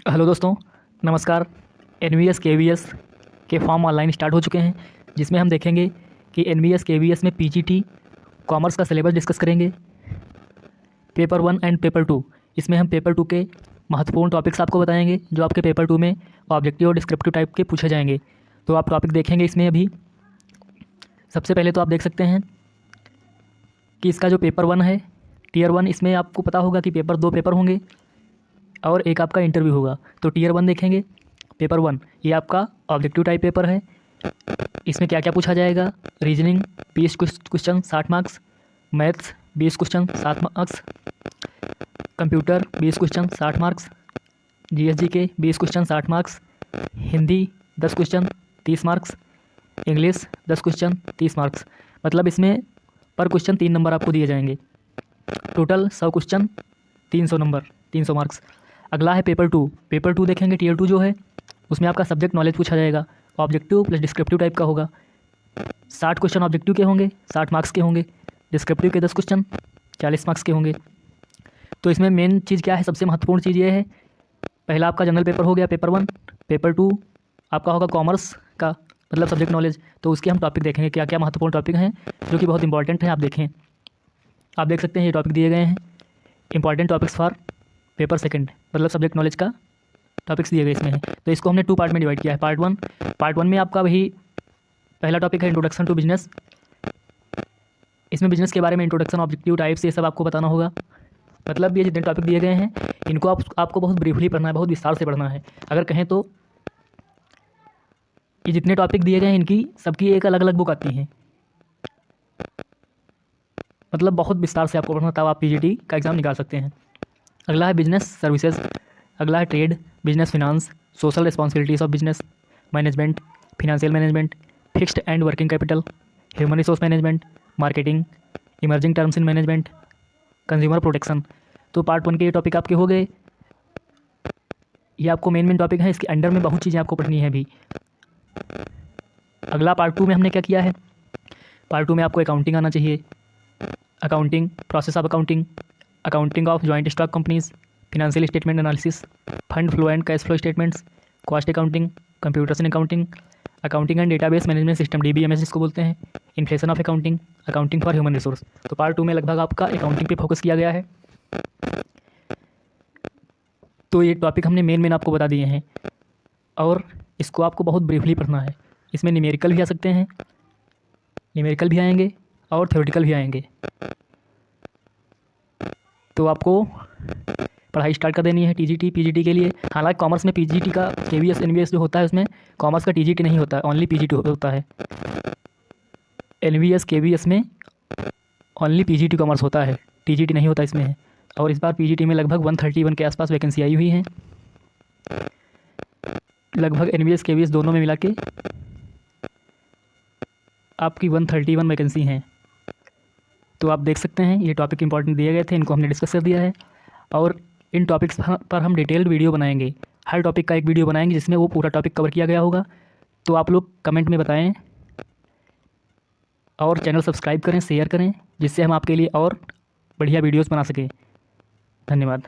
Hello दोस्तों, नमस्कार। NVS KVS के फॉर्म ऑनलाइन स्टार्ट हो चुके हैं, जिसमें हम देखेंगे कि एनवीएस केवीएस में पीजीटी कॉमर्स का सिलेबस डिस्कस करेंगे। पेपर 1 एंड पेपर 2, इसमें हम पेपर 2 के महत्वपूर्ण टॉपिक्स आपको बताएंगे, जो आपके पेपर 2 में ऑब्जेक्टिव और डिस्क्रिप्टिव टाइप के पूछे जाएंगे। तो आप टॉपिक देखेंगे इसमें। अभी सबसे पहले तो आप देख सकते हैं कि इसका जो पेपर 1 है, टीयर 1, इसमें आपको पता होगा कि पेपर 2 पेपर होंगे और एक आपका इंटरव्यू होगा। तो टीयर 1 देखेंगे। पेपर 1 ये आपका ऑब्जेक्टिव टाइप पेपर है। इसमें क्या क्या पूछा जाएगा? Reasoning 20 question 60 marks, maths 20 question 60 marks, computer 20 question 60 marks, GSG के 20 question 60 marks, Hindi 10 question 30 marks, English 10 question 30 marks. मतलब इसमें पर क्वेश्चन 3 नंबर आपको दिए जाएंगे। Total 100 question 300 number, 300 marks. अगला है पेपर 2। पेपर 2 देखेंगे। टीयर 2 जो है उसमें आपका सब्जेक्ट नॉलेज पूछा जाएगा। ऑब्जेक्टिव प्लस डिस्क्रिप्टिव टाइप का होगा। 60 क्वेश्चन ऑब्जेक्टिव के होंगे, 60 मार्क्स के होंगे। डिस्क्रिप्टिव के 10 क्वेश्चन 40 मार्क्स के होंगे। तो इसमें मेन चीज़ क्या है? सबसे महत्वपूर्ण चीज़ ये है, पहला आपका जनरल पेपर हो गया पेपर 1। पेपर 2 आपका होगा कॉमर्स का, मतलब सब्जेक्ट नॉलेज। तो उसके हम टॉपिक देखेंगे, क्या क्या महत्वपूर्ण टॉपिक हैं जो कि बहुत इंपॉर्टेंट हैं। आप देखें, आप देख सकते हैं ये टॉपिक दिए गए हैं। Important topics for paper second, मतलब सब्जेक्ट नॉलेज का टॉपिक्स दिए गए इसमें हैं। तो इसको हमने 2 पार्ट में डिवाइड किया है। पार्ट 1 में आपका वही पहला टॉपिक है इंट्रोडक्शन टू बिजनेस। इसमें बिजनेस के बारे में इंट्रोडक्शन, ऑब्जेक्टिव टाइप्स, ये सब आपको बताना होगा। मतलब ये जितने टॉपिक दिए गए हैं इनको आपको बहुत ब्रीफली पढ़ना है, बहुत विस्तार से पढ़ना है। अगर कहें तो ये जितने टॉपिक दिए गए हैं इनकी सबकी एक अलग अलग बुक आती हैं। मतलब बहुत विस्तार से आपको पढ़ना, तब आप पीजीटी का एग्ज़ाम निकाल सकते हैं। अगला है बिजनेस सर्विसेज। अगला है trade, business finance, social responsibilities of business management, financial management, fixed and working capital, human resource management, marketing, emerging terms in management, consumer protection. तो पार्ट 1 के ये टॉपिक आपके हो गए। ये आपको मेन टॉपिक है। इसके अंडर में बहुत चीज़ें आपको पढ़नी है अभी। अगला पार्ट 2 में हमने क्या किया है? पार्ट 2 में आपको अकाउंटिंग आना चाहिए। Accounting, process of accounting, accounting of joint stock companies, financial statement analysis, fund flow and cash flow statements, cost accounting, computers in accounting, accounting and database management system DBMS जिसको बोलते हैं, inflation of accounting, accounting for human resource. तो part 2 में लगभग आपका accounting पे focus किया गया है। तो ये टॉपिक हमने मेन आपको बता दिए हैं और इसको आपको बहुत ब्रीफली पढ़ना है। इसमें न्यूमेरिकल भी आ सकते हैं, न्यूमेरिकल भी आएंगे और थ्योरेटिकल भी आएंगे। तो आपको पढ़ाई स्टार्ट कर देनी है टीजीटी पीजीटी के लिए। हालांकि कॉमर्स में पीजीटी का केवीएस एनवीएस जो होता है उसमें कॉमर्स का टीजीटी नहीं होता है, ओनली पीजीटी होता है। एनवीएस केवीएस में ओनली पीजीटी कॉमर्स होता है, टीजीटी नहीं होता इसमें है। और इस बार पीजीटी में लगभग 131 के आसपास वैकेंसी आई हुई हैं। लगभग एनवीएस केवीएस दोनों में मिला के आपकी 131 वैकेंसी हैं। तो आप देख सकते हैं ये टॉपिक इंपॉर्टेंट दिए गए थे, इनको हमने डिस्कस कर दिया है। और इन टॉपिक्स पर हम डिटेल्ड वीडियो बनाएंगे। हर टॉपिक का एक वीडियो बनाएंगे जिसमें वो पूरा टॉपिक कवर किया गया होगा। तो आप लोग कमेंट में बताएं और चैनल सब्सक्राइब करें, शेयर करें, जिससे हम आपके लिए और बढ़िया वीडियोस बना सकें। धन्यवाद।